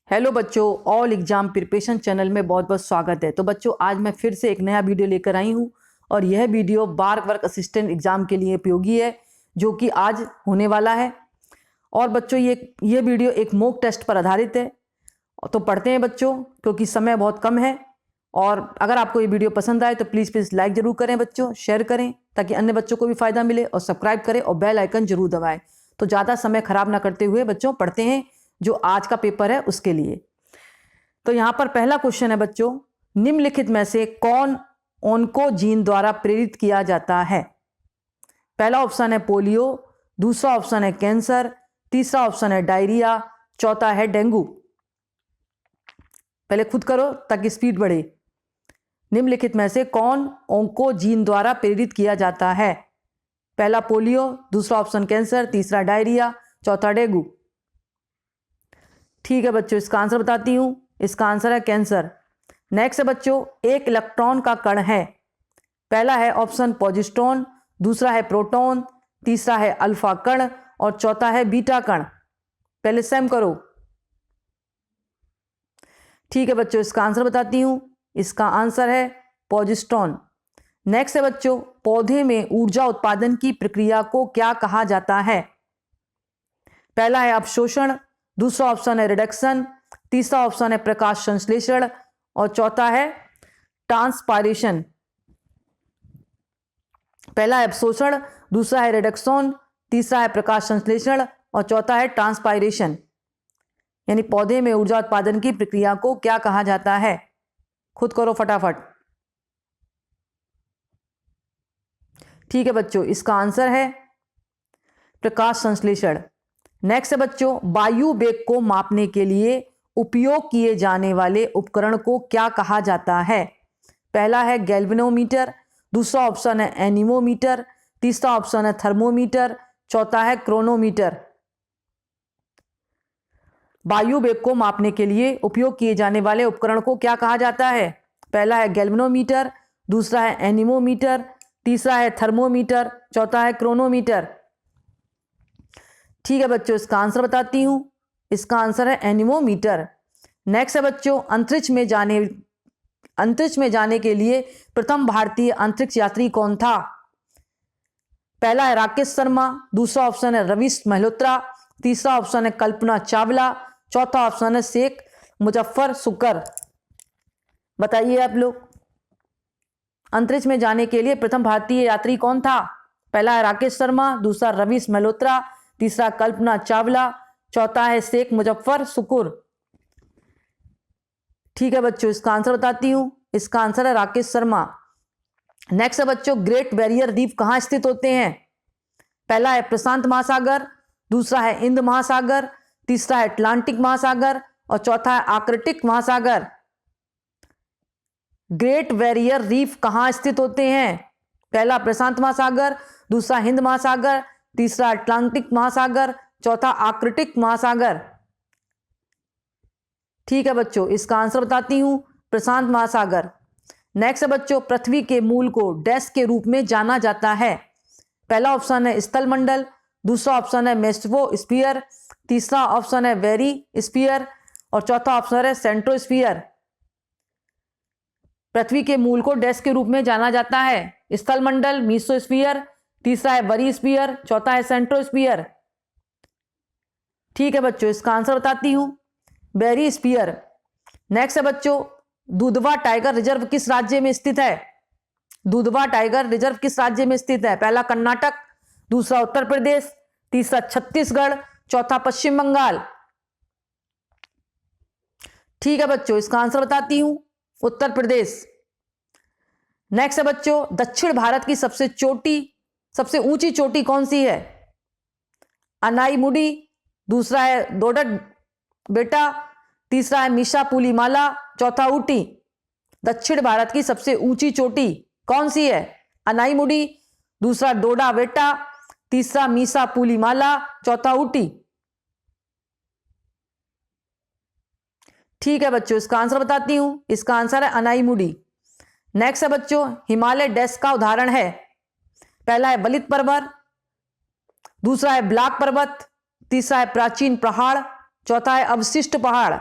Hello बच्चों, all exam preparation channel में बहुत बहुत स्वागत है। तो बच्चों, आज मैं फिर से एक नया वीडियो लेकर आई हूँ और यह वीडियो बार वर्क असिस्टेंट एग्जाम के लिए उपयोगी है, जो कि आज होने वाला है। और बच्चों, ये वीडियो एक मॉक टेस्ट पर आधारित है। तो पढ़ते हैं बच्चों, क्योंकि समय बहुत कम है। और अगर आपको ये वीडियो पसंद आए तो प्लीज़ लाइक जरूर करें बच्चों, शेयर करें ताकि अन्य बच्चों को भी फायदा मिले, और सब्सक्राइब करें और बेल आइकन जरूर दबाएं। तो ज़्यादा समय खराब ना करते हुए बच्चों पढ़ते हैं जो आज का पेपर है उसके लिए। तो यहां पर पहला क्वेश्चन है बच्चों, निम्नलिखित में से कौन ओन्कोजीन द्वारा प्रेरित किया जाता है? पहला ऑप्शन है पोलियो, दूसरा ऑप्शन है कैंसर, तीसरा ऑप्शन है डायरिया, चौथा है डेंगू। पहले खुद करो ताकि स्पीड बढ़े। निम्नलिखित में से कौन ओन्कोजीन द्वारा प्रेरित किया जाता है? पहला पोलियो, दूसरा ऑप्शन कैंसर, तीसरा डायरिया, चौथा डेंगू। ठीक है बच्चों, इसका आंसर बताती हूं। इसका आंसर है कैंसर। नेक्स्ट है बच्चों, एक इलेक्ट्रॉन का कण है। पहला है ऑप्शन पॉजिट्रॉन, दूसरा है प्रोटॉन, तीसरा है अल्फा कण और चौथा है बीटा कण। पहले सेम करो। ठीक है बच्चों, इसका आंसर बताती हूं। इसका आंसर है पॉजिट्रॉन। नेक्स्ट है बच्चों, पौधे में ऊर्जा उत्पादन की प्रक्रिया को क्या कहा जाता है? पहला है अवशोषण, दूसरा ऑप्शन है रिडक्शन, तीसरा ऑप्शन है प्रकाश संश्लेषण और चौथा है ट्रांसपायरेशन। पहला है अवशोषण, दूसरा है रिडक्शन, तीसरा है प्रकाश संश्लेषण और चौथा है ट्रांसपायरेशन। यानी पौधे में ऊर्जा उत्पादन की प्रक्रिया को क्या कहा जाता है? खुद करो फटाफट। ठीक है बच्चों, इसका आंसर है प्रकाश संश्लेषण। नेक्स्ट है बच्चों, वायु वेग को मापने के लिए उपयोग किए जाने वाले उपकरण को क्या कहा जाता है? पहला है गैल्वेनोमीटर, दूसरा ऑप्शन है एनीमोमीटर, तीसरा ऑप्शन है थर्मोमीटर, चौथा है क्रोनोमीटर। वायु वेग को मापने के लिए उपयोग किए जाने वाले उपकरण को क्या कहा जाता है? पहला है गैल्वेनोमीटर, दूसरा है एनीमोमीटर, तीसरा है थर्मोमीटर, चौथा है क्रोनोमीटर। ठीक है बच्चों, इसका आंसर बताती हूं। इसका आंसर है एनीमोमीटर। नेक्स्ट है बच्चों, अंतरिक्ष में जाने के लिए प्रथम भारतीय अंतरिक्ष यात्री कौन था? पहला है राकेश शर्मा, दूसरा ऑप्शन है रवीश मल्होत्रा, तीसरा ऑप्शन है कल्पना चावला, चौथा ऑप्शन है शेख मुजफ्फर सुकर। बताइए आप लोग, अंतरिक्ष में जाने के लिए प्रथम भारतीय यात्री कौन था? पहला है राकेश शर्मा, दूसरा रवीश मल्होत्रा, तीसरा कल्पना चावला, चौथा है शेख मुजफ्फर सुकुर। ठीक है बच्चों, इसका आंसर बताती हूं। इसका आंसर है राकेश शर्मा। नेक्स्ट है बच्चों, ग्रेट बैरियर रीफ कहां स्थित होते हैं? पहला है प्रशांत महासागर, दूसरा है हिंद महासागर, तीसरा है अटलांटिक महासागर और चौथा है आर्कटिक महासागर। ग्रेट बैरियर रीफ कहां स्थित होते हैं? पहला प्रशांत महासागर, दूसरा हिंद महासागर, तीसरा अटलांटिक महासागर, चौथा आर्कटिक महासागर। ठीक है बच्चों, इसका आंसर बताती हूं, प्रशांत महासागर। नेक्स्ट है बच्चों, पृथ्वी के मूल को डैश के रूप में जाना जाता है? पहला ऑप्शन है स्थलमंडल, दूसरा ऑप्शन है मेसोस्फीयर, तीसरा ऑप्शन है वेरी स्फीयर और चौथा ऑप्शन है सेंट्रोस्फीयर। पृथ्वी के मूल को डैश के रूप में जाना जाता है? स्थलमंडल, मेसोस्फीयर, तीसरा है वेरी स्फीयर, चौथा है सेंट्रोस्फीयर। ठीक है बच्चों, इसका आंसर बताती हूं, वेरी स्फीयर। नेक्स्ट है बच्चों, दुधवा टाइगर रिजर्व किस राज्य में स्थित है? दुधवा टाइगर रिजर्व किस राज्य में स्थित है? पहला कर्नाटक, दूसरा उत्तर प्रदेश, तीसरा छत्तीसगढ़, चौथा पश्चिम बंगाल। ठीक है बच्चों, इसका आंसर बताती हूं, उत्तर प्रदेश। नेक्स्ट है बच्चों, दक्षिण भारत की सबसे ऊंची चोटी कौन सी है? अनाईमुडी, दूसरा है डोडट बेटा, तीसरा है मीसा पुली माला, चौथा ऊटी। दक्षिण भारत की सबसे ऊंची चोटी कौन सी है? अनाईमुडी, दूसरा डोडा बेटा, तीसरा मीसा पुली माला, चौथा ऊटी। ठीक है बच्चों, इसका आंसर बताती हूं। इसका आंसर है अनाईमुडी। नेक्स्ट है बच्चों, हिमालय डैश का उदाहरण है? पहला है बलित पर्वत, दूसरा है ब्लैक पर्वत, तीसरा है प्राचीन पहाड़, चौथा है अवशिष्ट पहाड़।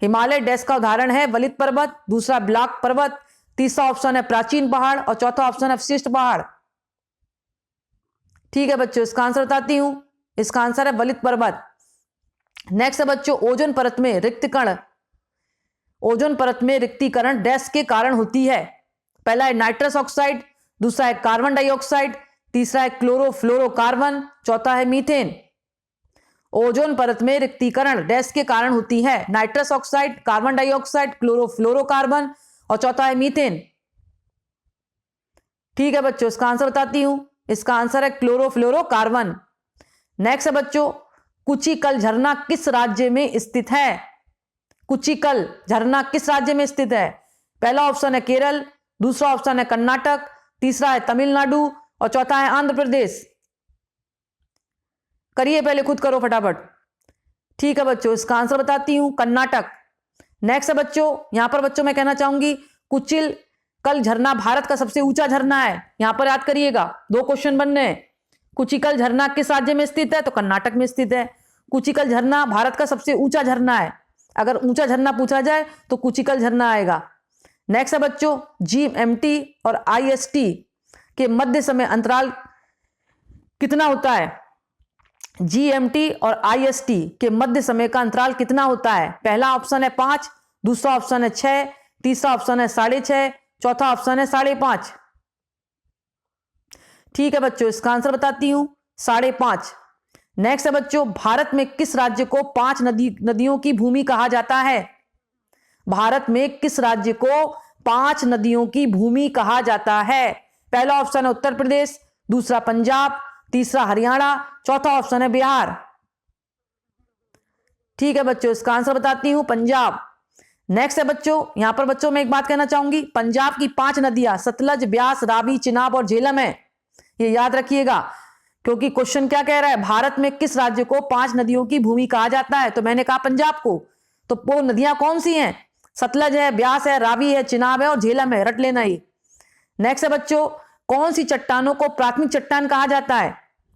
हिमालय डैश का उदाहरण है वलित पर्वत, दूसरा ब्लैक पर्वत, तीसरा ऑप्शन है प्राचीन पहाड़ और चौथा ऑप्शन है विशिष्ट पहाड़। ठीक है बच्चों, इसका आंसर बताती हूं, इसका आंसर है वलित पर्वत। नेक्स्ट है बच्चों, ओजोन परत में रिक्तकण, ओजोन परत में रिक्तीकरण डैश के कारण होती है। पहला है नाइट्रस ऑक्साइड, दूसरा है कार्बन डाइऑक्साइड, तीसरा है क्लोरोफ्लोरोकार्बन, चौथा है मीथेन। ओजोन परत में रिक्तीकरण डैश के कारण होती है, nitrous oxide, carbon dioxide, chlorofluorocarbon और चौथा है मीथेन। ठीक है बच्चों, इसका आंसर बताती हूं, इसका आंसर है क्लोरोफ्लोरोकार्बन। नेक्स्ट है बच्चों, कुचिकल झरना किस राज्य में स्थित है? कुचिकल झरना किस राज्य में स्थित है? पहला ऑप्शन है केरल, दूसरा ऑप्शन है कर्नाटक, तीसरा है तमिलनाडु और चौथा है आंध्र प्रदेश। करिए, पहले खुद करो फटाफट। ठीक है बच्चों, इसका आंसर बताती हूं, कर्नाटक। नेक्स्ट है बच्चों, यहां पर बच्चों मैं कहना चाहूंगी कुचिकल झरना भारत का सबसे ऊंचा झरना है। यहां पर याद करिएगा, दो क्वेश्चन बनने हैं। कुचिकल झरना किस राज्य में स्थित है? तो कर्नाटक में स्थित है। कुचिकल झरना भारत का सबसे ऊंचा झरना है। अगर ऊंचा झरना पूछा जाए तो कुचिकल झरना आएगा। नेक्स्ट है बच्चों, GMT और IST के मध्य समय अंतराल कितना होता है? GMT और IST के मध्य समय का अंतराल कितना होता है? पहला ऑप्शन है 5, दूसरा ऑप्शन है 6, तीसरा ऑप्शन है 6.5, चौथा ऑप्शन है 5.5। ठीक है बच्चों, इसका आंसर बताती हूं, 5.5। नेक्स्ट है बच्चों, भारत में किस राज्य को 5 नदियों की भूमि कहा जाता है? भारत में किस राज्य को 5 नदियों की भूमि कहा जाता है? पहला ऑप्शन है उत्तर प्रदेश, दूसरा पंजाब, तीसरा हरियाणा, चौथा ऑप्शन है बिहार। ठीक है बच्चों, इसका आंसर बताती हूं, पंजाब। नेक्स्ट है बच्चों, यहां पर बच्चों मैं एक बात कहना चाहूंगी, पंजाब की 5 नदियां सतलज, ब्यास, रावी, चिनाब और झेलम है। ये याद रखिएगा, क्योंकि क्वेश्चन क्या कह रहा है, भारत में किस राज्य को 5 नदियों की भूमि कहा जाता है? तो मैंने कहा पंजाब को। तो वो नदियां कौन सी हैं? सतलज है, ब्यास है, रावी है, चिनाब है और झेलम है, रट लेना ही। नेक्स्ट है बच्चों, कौन सी चट्टानों को प्राथमिक चट्टान कहा जाता है?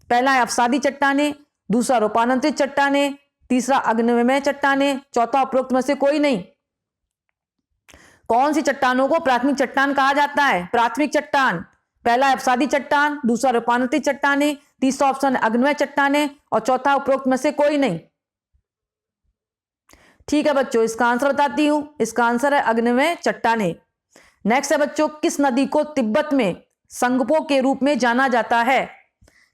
पहला है अवसादी चट्टाने, दूसरा रूपांतरित चट्टाने, तीसरा अग्निमय चट्टाने, चौथा उपरोक्त में से कोई नहीं। कौन सी चट्टानों को प्राथमिक चट्टान कहा जाता है? प्राथमिक चट्टान, पहला है अवसादी चट्टान, दूसरा रूपांतरित चट्टाने, तीसरा ऑप्शन है अग्निमय चट्टाने और चौथा उपरोक्त में से कोई नहीं। ठीक है बच्चों, इसका आंसर बताती हूं, इसका आंसर है अग्निमय चट्टाने। नेक्स्ट है बच्चों, किस नदी को तिब्बत में संगपो के रूप में जाना जाता है?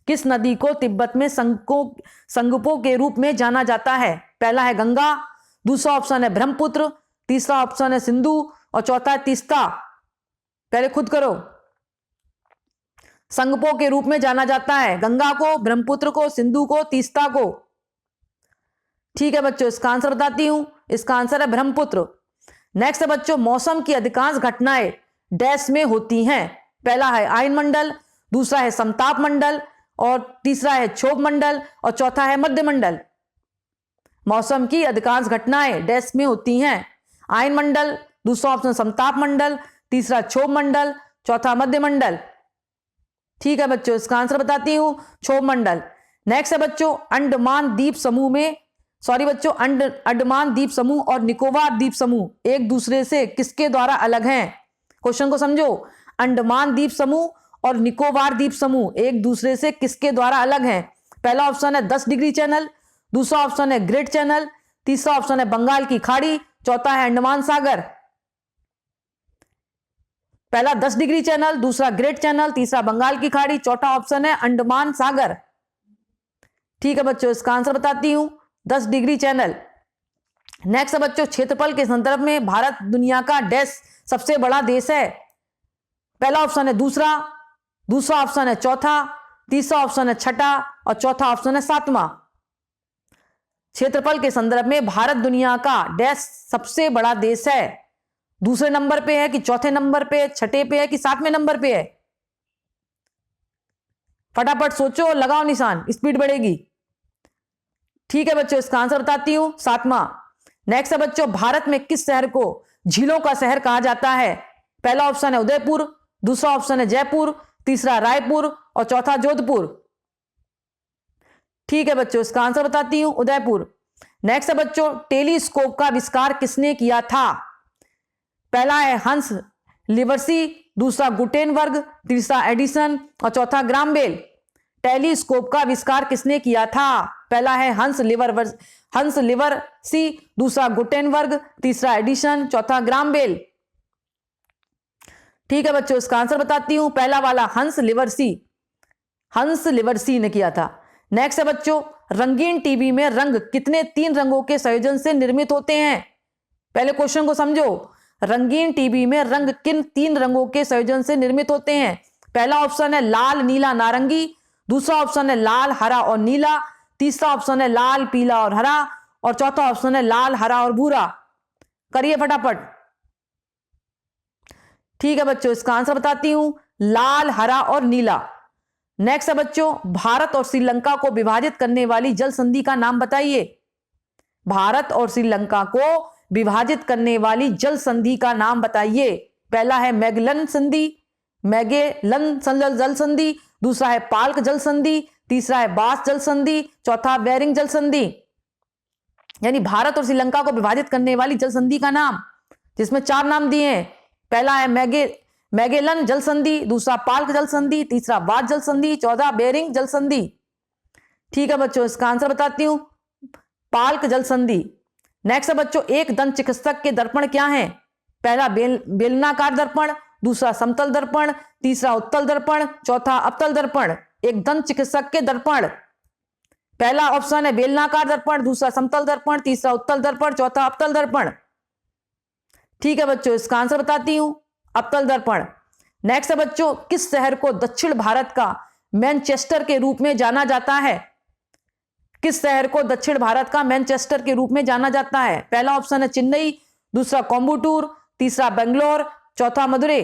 किस नदी को तिब्बत में संगपो के रूप में जाना जाता है? पहला है गंगा, दूसरा ऑप्शन है ब्रह्मपुत्र, तीसरा ऑप्शन है सिंधु और चौथा है तीस्ता। पहले खुद करो। संगपो के रूप में जाना जाता है गंगा को, ब्रह्मपुत्र को, सिंधु को, तीस्ता को। ठीक है बच्चों, इसका आंसर बताती हूं, इसका आंसर है ब्रह्मपुत्र। नेक्स्ट है बच्चों, मौसम की अधिकांश घटनाएं डैश में होती हैं। पहला है आयन मंडल, दूसरा है समताप मंडल और तीसरा है क्षोभ मंडल और चौथा है मध्य मंडल। मौसम की अधिकांश घटनाएं डैश में होती हैं। आयन मंडल, दूसरा ऑप्शन समताप मंडल, तीसरा क्षोभ मंडल, चौथा मध्य मंडल। ठीक है बच्चों, इसका आंसर बताती हूं, क्षोभ मंडल। नेक्स्ट है बच्चों, अंडमान द्वीप समूह में अंडमान द्वीप समूह और निकोबार द्वीप समूह एक दूसरे से किसके द्वारा अलग हैं? क्वेश्चन को समझो, अंडमान द्वीप समूह और निकोबार द्वीप समूह एक दूसरे से किसके द्वारा अलग हैं? पहला ऑप्शन है 10 डिग्री चैनल, दूसरा ऑप्शन है ग्रेट चैनल, तीसरा ऑप्शन है बंगाल की खाड़ी, चौथा है अंडमान सागर। पहला 10 डिग्री चैनल, दूसरा ग्रेट चैनल, तीसरा बंगाल की खाड़ी, चौथा ऑप्शन है अंडमान सागर। ठीक है बच्चों, इसका आंसर बताती हूं, 10 डिग्री चैनल। नेक्स्ट है बच्चों, क्षेत्रफल के संदर्भ में भारत दुनिया का डैश सबसे बड़ा देश है। पहला ऑप्शन है दूसरा ऑप्शन है चौथा, तीसरा ऑप्शन है छठा और चौथा ऑप्शन है 7वां। क्षेत्रफल के संदर्भ में भारत दुनिया का डैश सबसे बड़ा देश है। दूसरे नंबर पे है कि चौथे नंबर पे, छठे पे है कि 7वें नंबर पे है? फटाफट सोचो, लगाओ निशान, स्पीड बढ़ेगी। ठीक है बच्चों, इसका आंसर बताती हूं, 7वां। नेक्स्ट है बच्चों, भारत में किस शहर को झीलों का शहर कहा जाता है? पहला ऑप्शन है उदयपुर, दूसरा ऑप्शन है जयपुर, तीसरा रायपुर और चौथा जोधपुर। ठीक है बच्चों, इसका आंसर बताती हूं, उदयपुर। नेक्स्ट है बच्चों, टेलीस्कोप का आविष्कार किसने किया था? पहला है हंस लिवर्सी, दूसरा गुटेनबर्ग, तीसरा एडिसन और चौथा ग्राहम बेल। टेलीस्कोप का आविष्कार किसने किया था? पहला है हंस लिवर्सी, दूसरा गुटेनबर्ग, तीसरा एडिसन, चौथा ग्राहम बेल। ठीक है बच्चों, इसका आंसर बताती हूं, पहला वाला हंस लिवर्सी ने किया था। नेक्स्ट है बच्चों, रंगीन टीवी में रंग कितने 3 रंगों के संयोजन से निर्मित होते हैं? पहले क्वेश्चन को समझो, रंगीन टीवी में रंग किन 3 रंगों के संयोजन से निर्मित होते हैं? पहला ऑप्शन है लाल नीला नारंगी, दूसरा ऑप्शन है लाल हरा और नीला, तीसरा ऑप्शन है लाल पीला और हरा और चौथा ऑप्शन है लाल हरा और भूरा। करिए फटाफट। ठीक है बच्चों, इसका आंसर बताती हूं, लाल हरा और नीला। नेक्स्ट है बच्चों, भारत और श्रीलंका को विभाजित करने वाली जल संधि का नाम बताइए। भारत और श्रीलंका को विभाजित करने वाली जल संधि का नाम बताइए। पहला है मैगेलन जल संधि, दूसरा है पाल्क जल संधि, तीसरा है बास जल संधि, चौथा बेरिंग जल संधि। यानी भारत और श्रीलंका को विभाजित करने वाली जल संधि का नाम, जिसमें 4 नाम दिए हैं। पहला है मैगेलन जल संधि, दूसरा पाल्क जल संधि, तीसरा बास जल संधि, चौथा बेरिंग जल संधि। ठीक है बच्चों, इसका आंसर बताती हूं, पाल्क जल संधि। नेक्स्ट है बच्चों, एक दंत चिकित्सक के दर्पण क्या है? पहला बेलनाकार दर्पण, दूसरा समतल दर्पण, तीसरा उत्तल दर्पण, चौथा अवतल दर्पण। एक दंत चिकित्सक के दर्पण, पहला ऑप्शन है बेलनाकार दर्पण, दूसरा समतल दर्पण, तीसरा उत्तल दर्पण, चौथा अवतल दर्पण। ठीक है बच्चों, इसका आंसर बताती हूं, अवतल दर्पण। नेक्स्ट है बच्चों, किस शहर को दक्षिण भारत का मैनचेस्टर के रूप में जाना जाता है? किस शहर को दक्षिण भारत का मैनचेस्टर के रूप में जाना जाता है? पहला ऑप्शन है चेन्नई, दूसरा कोयम्बटूर, तीसरा बेंगलोर, चौथा मदुरै।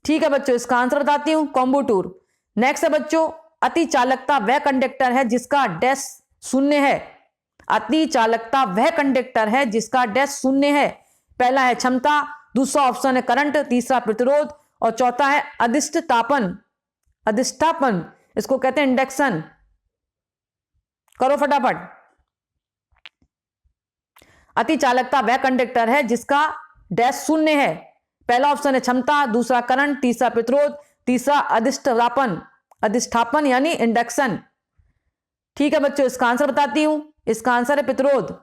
ठीक है बच्चों, इसका आंसर बताती हूं, कोयम्बटूर। नेक्स्ट है बच्चों, अति चालकता वह कंडक्टर है जिसका डैश शून्य है। अति चालकता वह कंडक्टर है जिसका डैश शून्य है। पहला है क्षमता, दूसरा ऑप्शन है करंट, तीसरा प्रतिरोध और चौथा है अधिष्ठापन, इसको कहते हैं इंडक्शन। करो फटाफट। अति चालकता वह कंडक्टर है जिसका डैश शून्य है। पहला ऑप्शन है क्षमता, दूसरा करंट, तीसरा प्रतिरोध, तीसरा अधिष्ठापन यानी इंडक्शन। ठीक है बच्चों, इसका आंसर बताती हूं, इसका आंसर है प्रतिरोध।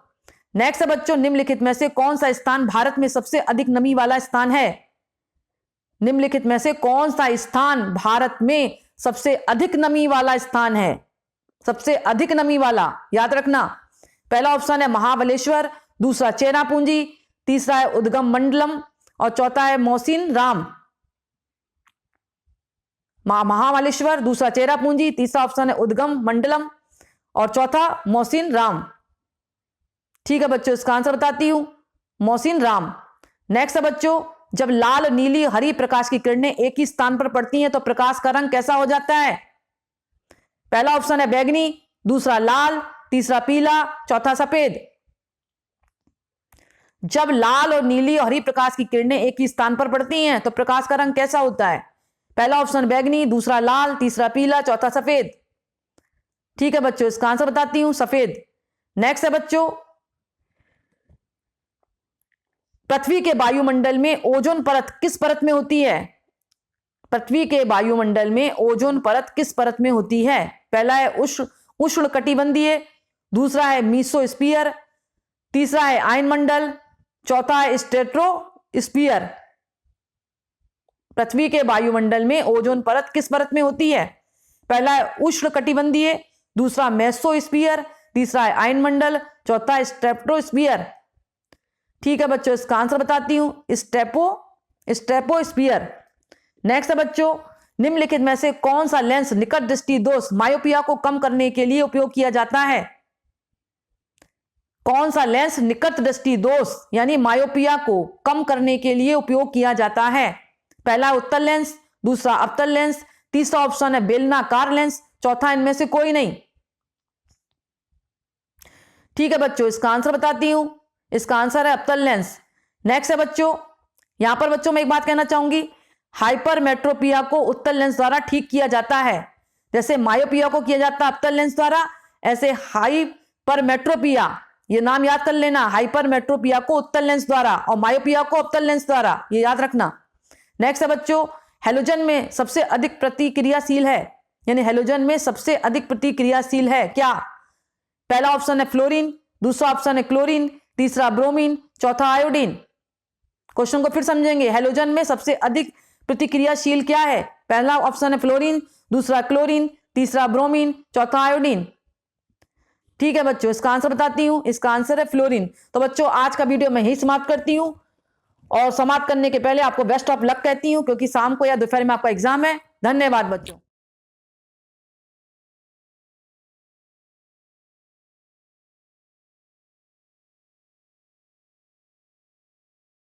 नेक्स्ट है बच्चों, निम्नलिखित में से कौन सा स्थान भारत में सबसे अधिक नमी वाला स्थान है? निम्नलिखित में से कौन सा स्थान भारत में सबसे अधिक नमी वाला स्थान है? सबसे अधिक नमी वाला, याद रखना। पहला ऑप्शन है महाबलेश्वर, दूसरा चेरापूंजी, तीसरा है उद्गम मंडलम और चौथा है मोहसिन राम। महाबलेश्वर, दूसरा चेरापूंजी, तीसरा ऑप्शन है उद्गम मंडलम और चौथा मोहसिन राम। ठीक है बच्चों, इसका आंसर बताती हूं, मोहसिन राम। नेक्स्ट है बच्चों, जब लाल नीली हरी प्रकाश की किरणें एक ही स्थान पर पड़ती हैं तो प्रकाश का रंग कैसा हो जाता है? पहला ऑप्शन है बैंगनी, दूसरा लाल, तीसरा पीला, चौथा सफेद। जब लाल और नीली और हरी प्रकाश की किरणें एक ही स्थान पर पड़ती हैं तो प्रकाश का रंग कैसा होता है? पहला ऑप्शन बैंगनी, दूसरा लाल, तीसरा पीला, चौथा सफेद। ठीक है बच्चों, इसका आंसर बताती हूं, सफेद। नेक्स्ट है बच्चों, पृथ्वी के वायुमंडल में ओजोन परत किस परत में होती है? पृथ्वी के वायुमंडल में ओजोन परत किस परत में होती है? पहला है उष्णकटिबंधीय, दूसरा है मीसोस्फीयर, तीसरा है आयनमंडल, चौथा है स्ट्रेटोस्फीयर। पृथ्वी के वायुमंडल में ओजोन परत किस परत में होती है? पहला है उष्णकटिबंधीय, दूसरा मेसोस्फीयर, तीसरा है आयनमंडल, चौथा है स्ट्रेटोस्फीयर। ठीक है बच्चों, इसका आंसर बताती हूं, स्ट्रेटोस्फीयर। नेक्स्ट है बच्चों, निम्नलिखित में से कौन सा लेंस निकट दृष्टि दोष मायोपिया को कम करने के लिए उपयोग किया जाता है? कौन सा लेंस निकट दृष्टि दोष यानी मायोपिया को कम करने के लिए उपयोग किया जाता है? पहला उत्तल लेंस, दूसरा अवतल लेंस, तीसरा ऑप्शन है बेलनाकार लेंस, चौथा इनमें से कोई नहीं। ठीक है बच्चों, इसका आंसर बताती हूं, इसका आंसर है अवतल लेंस। नेक्स्ट है बच्चों, यहां पर बच्चों मैं एक बात कहना चाहूंगी, हाइपरमेट्रोपिया को उत्तल लेंस द्वारा ठीक किया जाता है। जैसे मायोपिया को किया जाता है अवतल लेंस द्वारा, ऐसे हाइपरमेट्रोपिया, ये नाम याद कर लेना, हाइपरमेट्रोपिया को उत्तल लेंस द्वारा और मायोपिया को अवतल लेंस द्वारा, ये याद रखना। नेक्स्ट है बच्चों, हेलोजन में सबसे अधिक प्रतिक्रियाशील है, यानी हेलोजन में सबसे अधिक प्रतिक्रियाशील है क्या? पहला ऑप्शन है फ्लोरीन, दूसरा ऑप्शन है क्लोरीन, तीसरा ब्रोमीन, चौथा आयोडीन। क्वेश्चन को फिर समझेंगे, हेलोजन में सबसे अधिक प्रतिक्रियाशील क्या है? पहला ऑप्शन है फ्लोरीन, दूसरा क्लोरीन, तीसरा ब्रोमीन, चौथा आयोडीन। ठीक है बच्चों, इसका आंसर बताती हूं, इसका आंसर है फ्लोरीन। तो बच्चों आज का वीडियो मैं यही समाप्त करती हूं और समाप्त करने के पहले आपको बेस्ट ऑफ लक कहती हूं, क्योंकि शाम को या दोपहर में आपका एग्जाम है। धन्यवाद बच्चों।